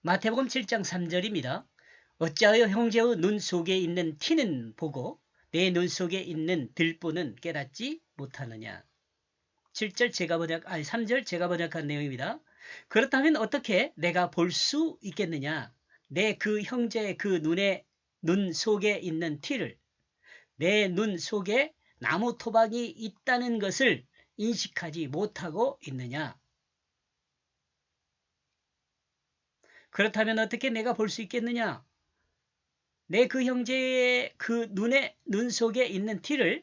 마태복음 7장 3절입니다. 어찌하여 형제의 눈 속에 있는 티는 보고 내 눈 속에 있는 들보는 깨닫지 못하느냐. 3절 제가 번역한 내용입니다. 그렇다면 어떻게 내가 볼 수 있겠느냐. 내 그 형제의 그 눈 속에 있는 티를, 내 눈 속에 나무 토막이 있다는 것을 인식하지 못하고 있느냐. 그렇다면 어떻게 내가 볼 수 있겠느냐. 내 그 형제의 그 눈 속에 있는 티를,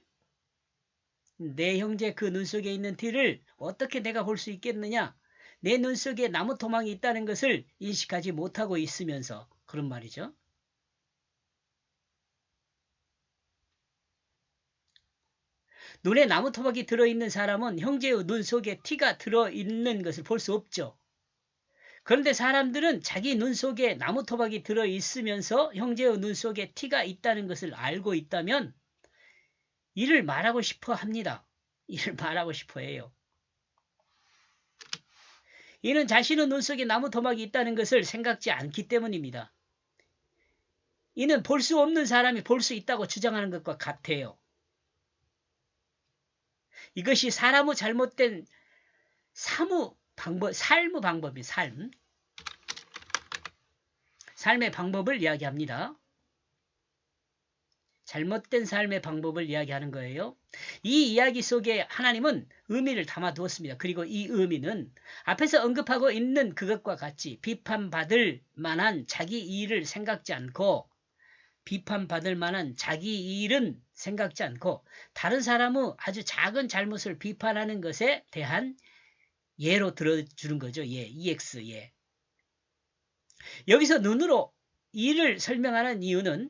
내 형제 그 눈 속에 있는 티를 어떻게 내가 볼 수 있겠느냐. 내 눈 속에 나무 토막이 있다는 것을 인식하지 못하고 있으면서 그런 말이죠. 눈에 나무 토막이 들어있는 사람은 형제의 눈 속에 티가 들어있는 것을 볼 수 없죠. 그런데 사람들은 자기 눈 속에 나무 토막이 들어있으면서 형제의 눈 속에 티가 있다는 것을 알고 있다면 이를 말하고 싶어 합니다. 이를 말하고 싶어 해요. 이는 자신의 눈 속에 나무 토막이 있다는 것을 생각지 않기 때문입니다. 이는 볼 수 없는 사람이 볼 수 있다고 주장하는 것과 같아요. 이것이 사람의 잘못된 삶의 방법입니다. 삶의 방법을 이야기합니다. 잘못된 삶의 방법을 이야기하는 거예요. 이 이야기 속에 하나님은 의미를 담아두었습니다. 그리고 이 의미는 앞에서 언급하고 있는 그것과 같이 비판받을 만한 자기 일을 생각지 않고, 비판받을 만한 자기 일은 생각지 않고 다른 사람의 아주 작은 잘못을 비판하는 것에 대한 예로 들어주는 거죠. 예, EX, 예. 여기서 눈으로 일을 설명하는 이유는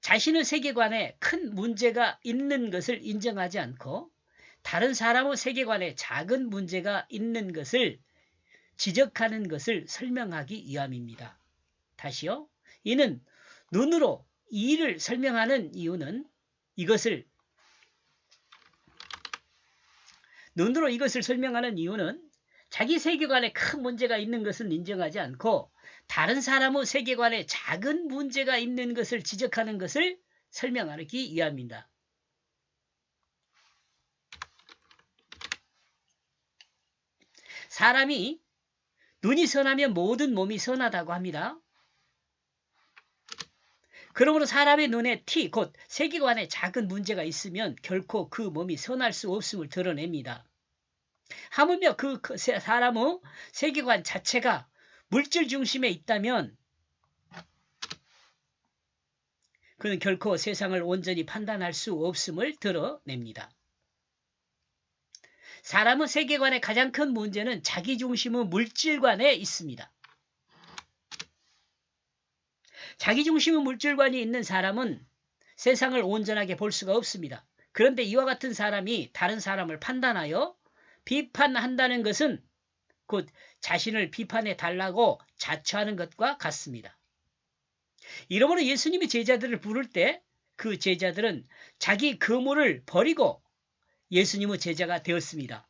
자신의 세계관에 큰 문제가 있는 것을 인정하지 않고 다른 사람의 세계관에 작은 문제가 있는 것을 지적하는 것을 설명하기 위함입니다. 다시요. 이는 눈으로 일을 설명하는 이유는 눈으로 이것을 설명하는 이유는 자기 세계관에 큰 문제가 있는 것은 인정하지 않고 다른 사람의 세계관에 작은 문제가 있는 것을 지적하는 것을 설명하기 위함입니다. 사람이 눈이 선하면 모든 몸이 선하다고 합니다. 그러므로 사람의 눈에 티, 곧 세계관에 작은 문제가 있으면 결코 그 몸이 선할 수 없음을 드러냅니다. 하물며 그 사람의 세계관 자체가 물질 중심에 있다면 그는 결코 세상을 온전히 판단할 수 없음을 드러냅니다. 사람의 세계관의 가장 큰 문제는 자기 중심의 물질관에 있습니다. 자기 중심의 물질관이 있는 사람은 세상을 온전하게 볼 수가 없습니다. 그런데 이와 같은 사람이 다른 사람을 판단하여 비판한다는 것은 곧 자신을 비판해 달라고 자처하는 것과 같습니다. 이러므로 예수님이 제자들을 부를 때 그 제자들은 자기 그물을 버리고 예수님의 제자가 되었습니다.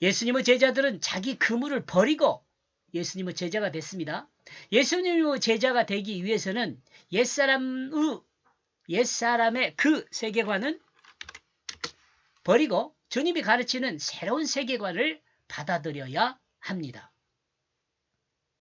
예수님의 제자들은 자기 그물을 버리고 예수님의 제자가 됐습니다. 예수님의 제자가 되기 위해서는 옛사람의 그 세계관은 버리고 주님이 가르치는 새로운 세계관을 받아들여야 합니다.